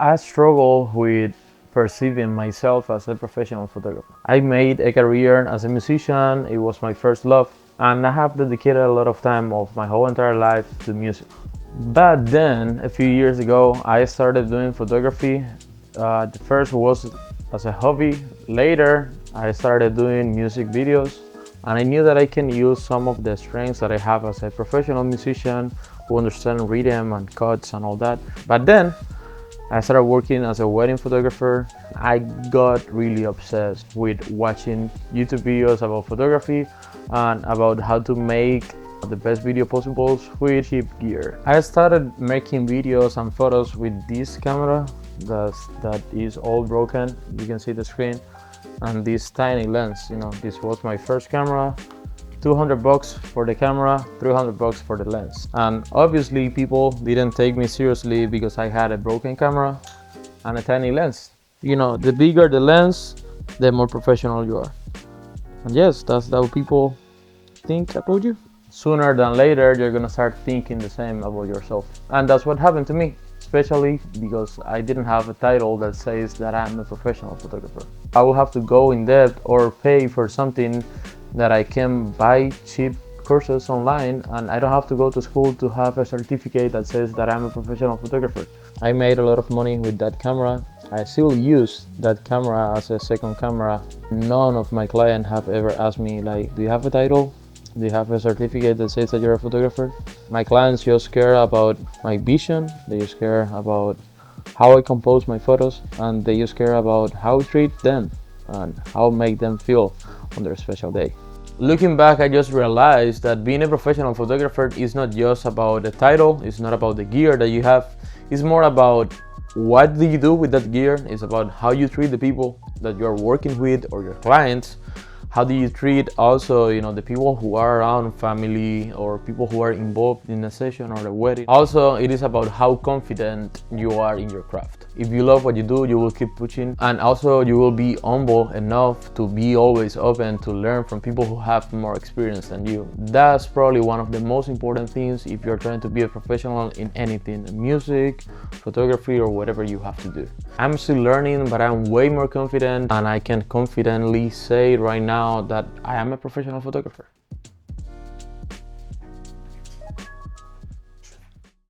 I struggle with perceiving myself as a professional photographer. I made a career as a musician. It was my first love, and I have dedicated a lot of time of my whole entire life to music. But then, a few years ago, I started doing photography. The first was as a hobby. Later, I started doing music videos, and I knew that I can use some of the strengths that I have as a professional musician who understand rhythm and cuts and all that. But then, I started working as a wedding photographer. I got really obsessed with watching YouTube videos about photography and about how to make the best video possible with cheap gear. I started making videos and photos with this camera that is all broken. You can see the screen, and this tiny lens. This was my first camera. $200 for the camera, $300 for the lens. And obviously people didn't take me seriously because I had a broken camera and a tiny lens. The bigger the lens, the more professional you are. And yes, that's how people think about you. Sooner than later, you're gonna start thinking the same about yourself. And that's what happened to me, especially because I didn't have a title that says that I'm a professional photographer. I will have to go in debt or pay for something that I can buy cheap courses online, and I don't have to go to school to have a certificate that says that I'm a professional photographer. I made a lot of money with that camera. I still use that camera as a second camera. None of my clients have ever asked me, like, do you have a title? Do you have a certificate that says that you're a photographer? My clients just care about my vision. They just care about how I compose my photos, and they just care about how I treat them and how I make them feel on their special day. Looking back, I just realized that being a professional photographer is not just about the title, it's not about the gear that you have, it's more about what do you do with that gear. It's about how you treat the people that you're working with or your clients. How do you treat also, the people who are around, family or people who are involved in a session or a wedding. Also, it is about how confident you are in your craft. If you love what you do, you will keep pushing, and also you will be humble enough to be always open to learn from people who have more experience than you. That's probably one of the most important things if you're trying to be a professional in anything, music, photography, or whatever you have to do. I'm still learning, but I'm way more confident, and I can confidently say right now that I am a professional photographer.